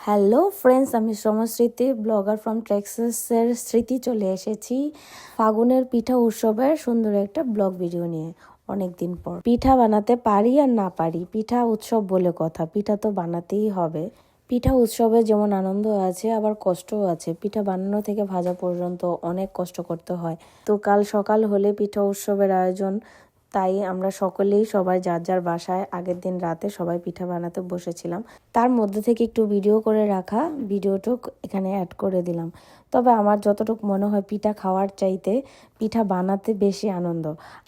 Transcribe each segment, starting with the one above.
Hello friends, আমি সমস্মৃতি blogger from টেক্সাসের স্মৃতি চলে এসেছি ফাগুনের পিঠা উৎসবের সুন্দর একটা ব্লগ ভিডিও নিয়ে। অনেক দিন পর পিঠা বানাতে পারি আর না পারি, পিঠা উৎসব বলে কথা, পিঠা তো বানাতেই হবে। পিঠা উৎসবে যেমন আনন্দ আছে আবার কষ্টও আছে। পিঠা বানানো থেকে ভাজা পর্যন্ত অনেক কষ্ট করতে হয়। তো কাল সকাল হলে পিঠা উৎসবের আয়োজন, তাই আমরা সকলেই সবাই যার যার বাসায় আগের দিন রাতে সবাই পিঠা বানাতে বসেছিলাম। তার মধ্যে থেকে একটু ভিডিও করে রাখা ভিডিওটুক এখানে অ্যাড করে দিলাম। তবে আমার যতটুকু মনে হয় পিঠা খাওয়ার চাইতে পিঠা বানাতে বেশি আনন্দ।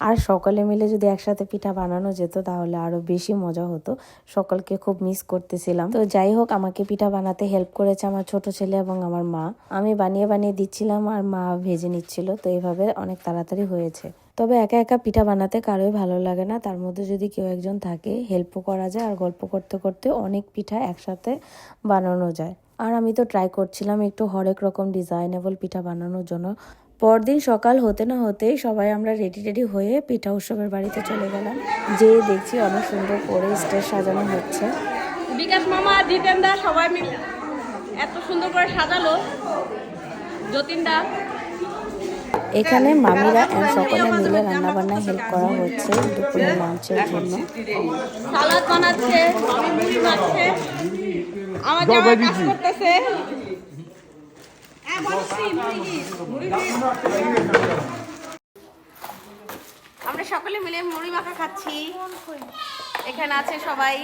আর সকলে মিলে যদি একসাথে পিঠা বানানো যেত তাহলে আরো বেশি মজা হতো। সকলকে খুব মিস করতেছিলাম। তো যাই হোক, আমাকে পিঠা বানাতে হেল্প করেছে আমার ছোট ছেলে এবং আমার মা। আমি বানিয়ে বানিয়ে দিচ্ছিলাম আর মা ভেজে নিচ্ছিল। তো এইভাবে অনেক তাড়াতাড়ি হয়েছে। তবে একা একা পিঠা বানাতে কারোই ভালো লাগে না, তার মধ্যে যদি কেউ একজন থাকে হেল্পও করা যায় আর গল্প করতে করতে অনেক পিঠা একসাথে বানানো যায়। আর আমি তো ট্রাই করছিলাম একটু হরেক রকম ডিজাইনেবল পিঠা বানানোর জন্য। পরদিন সকাল হতে না হতেই সবাই আমরা রেডি হয়ে পিঠা উৎসবের বাড়িতে চলে গেলাম। যেয়ে দেখছি অনেক সুন্দর করে স্টেজ সাজানো হচ্ছে। বিকাশ মামা, জিতেনদা সবাই মিলে এত সুন্দর করে সাজালো। যতীনদা, এখানে মামিরা সকলে মিলে রান্নাবান্নায় হেল্প করা হচ্ছে দুপুরের লাঞ্চের জন্য। সালাদ বানাচ্ছে, মামি মুড়ি মাখছে, আমার জামাই কাজ করতেছে। আমরা সকলে মিলে মুড়ি মাখা খাচ্ছি। এখানে আছে সবাই,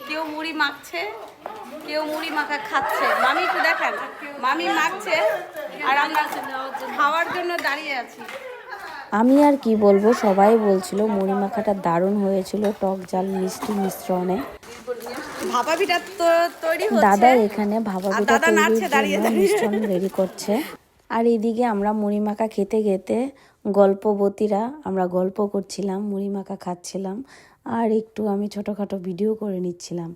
কেউ মুড়ি মাখছে, কেউ মুড়ি মাখা খাচ্ছে। মামি একটু দেখেন, মামি মাখছে আর আমরা খাওয়ার জন্য দাঁড়িয়ে আছি। আমি আর কি বলবো, সবাই বলছিল মুড়ি মাখাটা দারুণ হয়েছিল, টক ঝাল মিষ্টি মিশ্রণে। ভাপা পিঠা তো তৈরি হচ্ছে, দাদা এখানে ভাপা পিঠা তৈরির জন্য মিশ্রণ রেডি করছে। আর এদিকে আমরা মুড়ি মাখা খেতে খেতে গল্পবতীরা আমরা গল্প করছিলাম, মুড়ি মাখা খাচ্ছিলাম আর একটু আমি ছোটোখাটো ভিডিও করে নিচ্ছিলাম।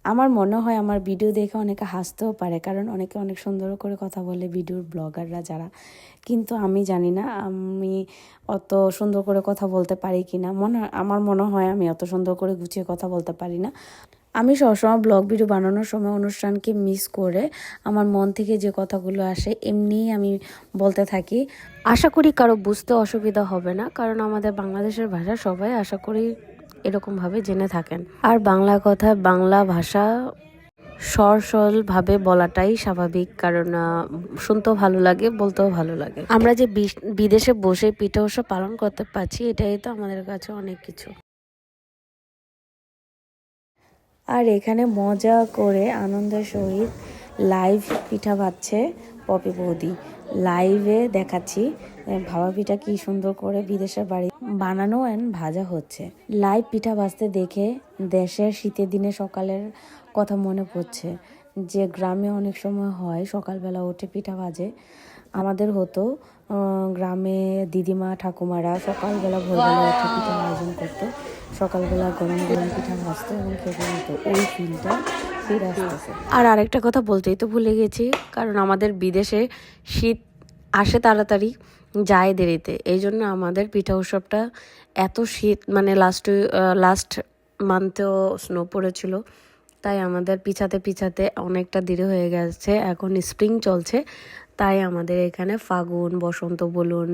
আমার মনে হয় আমার ভিডিও দেখে অনেকে হাসতেও পারে, কারণ অনেকে অনেক সুন্দর করে কথা বলে ভিডিওর ব্লগাররা যারা। কিন্তু আমি জানি না আমি অত সুন্দর করে কথা বলতে পারি কি না। আমার মনে হয় আমি অত সুন্দর করে গুছিয়ে কথা বলতে পারি না। আমি সবসময় ব্লগ ভিডিও বানানোর সময় অনুষ্ঠানকে মিস করে আমার মন থেকে যে কথাগুলো আসে এমনিই আমি বলতে থাকি। আশা করি কারো বুঝতে অসুবিধা হবে না, কারণ আমাদের বাংলাদেশের ভাষা সবাই আশা করি এরকমভাবে জেনে থাকেন। আর বাংলা কথা, বাংলা ভাষা সরলভাবে বলাটাই স্বাভাবিক, কারণ শুনতেও ভালো লাগে, বলতেও ভালো লাগে। আমরা যে বিদেশে বসে পিঠা উৎসব পালন করতে পারছি, এটাই তো আমাদের কাছে অনেক কিছু। আর এখানে মজা করে আনন্দের সহিত লাইভ পিঠা ভাজছে পপি বৌদি। লাইভে দেখাচ্ছি ভাপা পিঠা কি সুন্দর করে বিদেশের বাড়ি বানানো অ্যান্ড ভাজা হচ্ছে। লাইভ পিঠা ভাজতে দেখে দেশের শীতের দিনে সকালের কথা মনে পড়ছে, যে গ্রামে অনেক সময় হয় সকালবেলা উঠে পিঠা ভাজে। আমাদের হতো গ্রামে দিদিমা ঠাকুমারা সকালবেলা ভোরবেলা উঠে পিঠার আয়োজন করতো, সকালবেলা গরম গরম পিঠা ভাজতো এবং খেতে হতো। ওই ফিলটা ফিরে আসতেছে। আর আরেকটা কথা বলতেই তো ভুলে গেছি, কারণ আমাদের বিদেশে শীত আসে তাড়াতাড়ি, যায় দেরিতে। এই জন্য আমাদের পিঠা উৎসবটা এত শীত, মানে লাস্ট মান্থেও স্নো পড়েছিল, তাই আমাদের পিছাতে অনেকটা দেরি হয়ে গেছে। এখন স্প্রিং চলছে, তাই আমাদের এখানে ফাগুন, বসন্ত বলুন,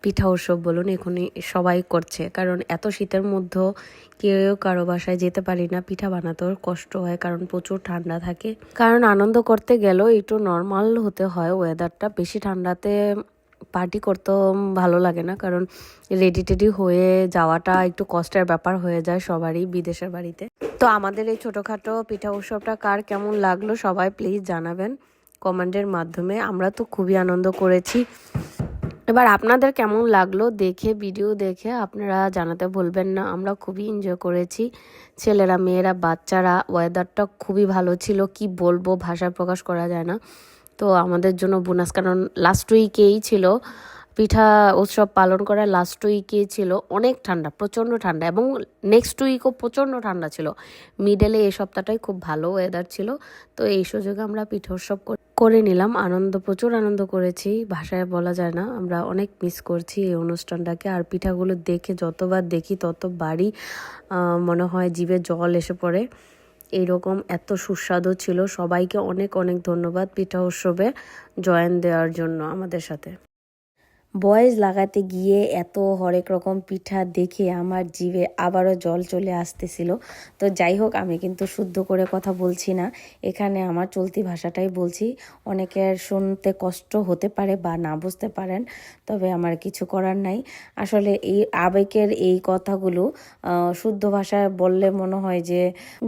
পিঠা উৎসব বলুন, এখনই সবাই করছে। কারণ এত শীতের মধ্যেও কেউ কারো বাসায় যেতে পারি না, পিঠা বানাতেও কষ্ট হয় কারণ প্রচুর ঠান্ডা থাকে। কারণ আনন্দ করতে গেলেও একটু নর্মাল হতে হয় ওয়েদারটা। বেশি ঠান্ডাতে পার্টি করতেও ভালো লাগে না, কারণ রেডি হয়ে যাওয়াটা একটু কষ্টের ব্যাপার হয়ে যায় সবারই বিদেশের বাড়িতে। তো আমাদের এই ছোটোখাটো পিঠা উৎসবটা কার কেমন লাগলো সবাই প্লিজ জানাবেন কমেন্টের মাধ্যমে। আমরা তো খুবই আনন্দ করেছি। এবার আপনাদের কেমন লাগলো দেখে, ভিডিও দেখে আপনারা জানাতে ভুলবেন না। আমরা খুবই এনজয় করেছি, ছেলেরা, মেয়েরা, বাচ্চারা। ওয়েদারটা খুবই ভালো ছিল, কি বলবো, ভাষায় প্রকাশ করা যায় না। তো আমাদের জন্য বোনাস, কারণ লাস্ট উইকেই ছিল পিঠা উৎসব পালন করা, লাস্ট উইকে ছিল অনেক ঠান্ডা, প্রচণ্ড ঠান্ডা, এবং নেক্সট উইকও প্রচণ্ড ঠান্ডা ছিল। মিডলে এই সপ্তাহটাই খুব ভালো ওয়েদার ছিল। তো এই সুযোগে আমরা পিঠা উৎসব করে নিলাম। প্রচুর আনন্দ করেছি, ভাষায় বলা যায় না। আমরা অনেক মিস করছি এই অনুষ্ঠানটাকে। আর পিঠাগুলো দেখে যতবার দেখি ততবারই মনে হয় জিভে জল এসে পড়ে। এইরকম এত সুস্বাদু ছিল। সবাইকে অনেক অনেক ধন্যবাদ পিঠা উৎসবে জয়েন দেওয়ার জন্য আমাদের সাথে। বয়েজ লাগাতে গিয়ে এত হরেক রকম পিঠা দেখে আমার জিভে আবারও জল চলে আসতেছিল। তো যাই হোক, আমি কিন্তু শুদ্ধ করে কথা বলছি না, এখানে আমার চলতি ভাষাটাই বলছি। অনেকের শুনতে কষ্ট হতে পারে বা না বুঝতে পারেন, তবে আমার কিছু করার নাই। আসলে এই আবেগের এই কথাগুলো শুদ্ধ ভাষায় বললে মনে হয় যে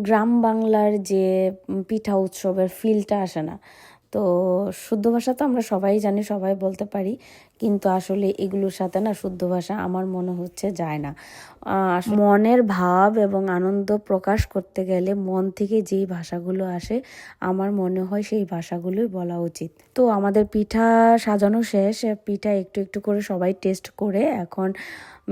গ্রাম বাংলার যে পিঠা উৎসবের ফিলটা আসে না। তো শুদ্ধ ভাষা তো আমরা সবাই জানি, সবাই বলতে পারি, কিন্তু আসলে এগুলোর সাথে না শুদ্ধ ভাষা আমার মনে হচ্ছে যায় না। মনের ভাব এবং আনন্দ প্রকাশ করতে গেলে মন থেকে যেই ভাষাগুলো আসে আমার মনে হয় সেই ভাষাগুলোই বলা উচিত। তো আমাদের পিঠা সাজানো শেষ, পিঠা একটু একটু করে সবাই টেস্ট করে এখন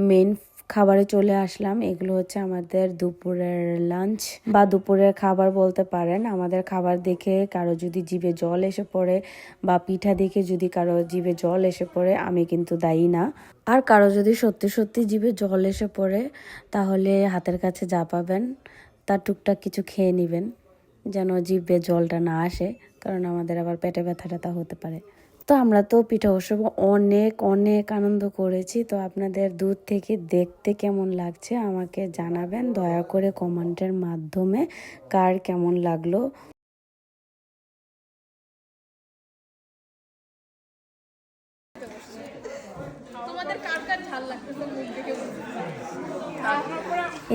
মেন খাবারে চলে আসলাম। এগুলো হচ্ছে আমাদের দুপুরের লাঞ্চ বা দুপুরের খাবার বলতে পারেন। আমাদের খাবার দেখে কারো যদি জিভে জল এসে পড়ে বা পিঠা দেখে যদি কারো জিভে জল এসে পড়ে, আমি কিন্তু দায়ী না। আর কারো যদি সত্যি সত্যি জিভে জল এসে পড়ে, তাহলে হাতের কাছে যা পাবেন তার টুকটাক কিছু খেয়ে নেবেন, যেন জিভে জলটা না আসে, কারণ আমাদের আবার পেটে ব্যথা ট্যাথা হতে পারে। তো আমরা তো পিঠা উৎসব অনেক অনেক আনন্দ করেছি। তো আপনাদের দূর থেকে দেখতে কেমন লাগছে আমাকে জানাবেন দয়া করে কমেন্টের মাধ্যমে, কার কেমন লাগলো।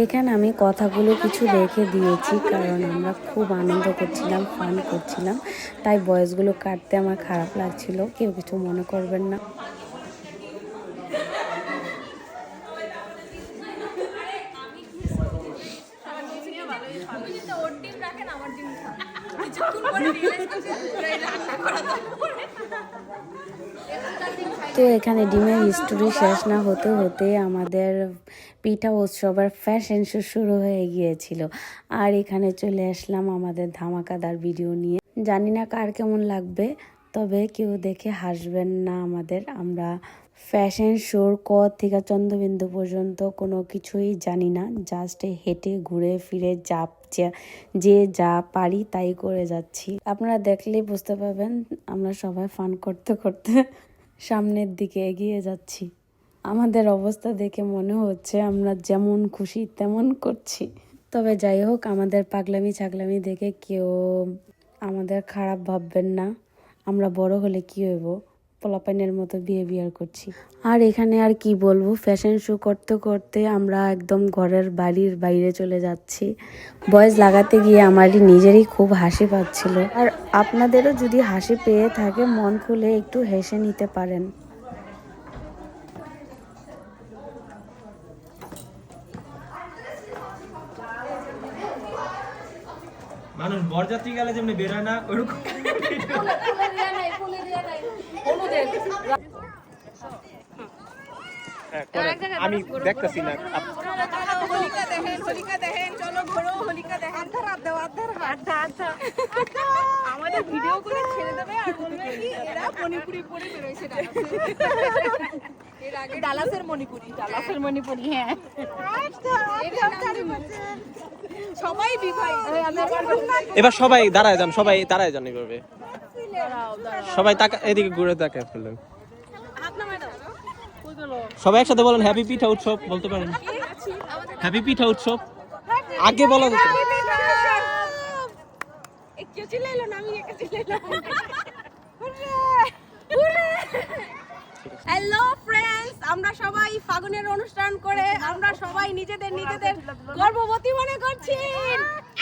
এখানে আমি কথাগুলো কিছু রেখে দিয়েছি, কারণ আমরা খুব আনন্দ করছিলাম, ফান করছিলাম, তাই ভয়েসগুলো কাটতে আমার খারাপ লাগছিল, কেউ কিছু মনে করবেন না। তো এখানে ডিমের স্টোরি শেষ না হতে হতে আমাদের পিঠা উৎসবের ফ্যাশন শো শুরু হয়ে গিয়েছিল। আর এখানে চলে আসলাম আমাদের ধামাকাদার ভিডিও নিয়ে। জানি না কার কেমন লাগবে, তবে কেউ দেখে হাসবেন না আমাদের। আমরা ফ্যাশন শোর ক থেকে চন্দ্রবিন্দু পর্যন্ত কোনো কিছুই জানি না, জাস্ট হেঁটে ঘুরে ফিরে যে যা পারি তাই করে যাচ্ছি। আপনারা দেখলেই বুঝতে পারবেন আমরা সবাই ফান করতে করতে সামনের দিকে এগিয়ে যাচ্ছি। আমাদের অবস্থা দেখে মনে হচ্ছে আমরা যেমন খুশি তেমন করছি। তবে যাই হোক, আমাদের পাগলামি ছাগলামি দেখে কেউ আমাদের খারাপ ভাববেন না। আমরা বড় হলে কি হইব, পোলাপাইনের মতো বিহেভিয়ার করছি। আর এখানে আর কি বলবো, ফ্যাশন শো করতে করতে আমরা একদম ঘরের বাড়ির বাইরে চলে যাচ্ছি। ভয়েস লাগাতে গিয়ে আমারই নিজেরই খুব হাসি পাচ্ছিল। আর আপনাদেরও যদি হাসি পেয়ে থাকে, মন খুলে একটু হেসে নিতে পারেন। মানুষ বরযাত্রী গেলে যেমনি বেরোয় না ওরকম আমি দেখতেছি না। আমাদের ভিডিও করে ছেড়ে দেবে আর বলবে কি এরা মণিপুরি পরে বেরোইছে ডালাসের মণিপুরি, ডালাসের মণিপুরি। হ্যাঁ, সবাই বিভাই। এবার সবাই দাঁড়ায় যান, সবাই দাঁড়ায় যান এইভাবে, সবাই তাকা এদিকে ঘুরে তাকায় ফেললেন। সবাই একসাথে বলেন হ্যাপি পিঠা উৎসব, বলতে পারেন হ্যাপি পিঠা উৎসব। আগে বলা যেত হ্যালো ফ্রেন্ডস, আমরা সবাই ফাগুনের অনুষ্ঠান করে আমরা সবাই নিজেদের গর্ভবতী মনে করছি।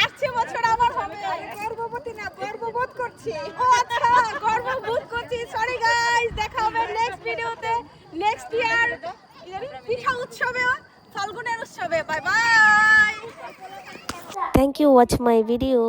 আসছে বছর আবার হবে। গর্ভবতী না, গর্ববোধ করছি। ও আচ্ছা, গর্ববোধ করছি। সরি গাইস, দেখা হবে নেক্সট ভিডিওতে, নেক্সট ইয়ার পিঠা উৎসবে, ফাল্গুনের উৎসবে। Bye bye. Thank you, watch my video.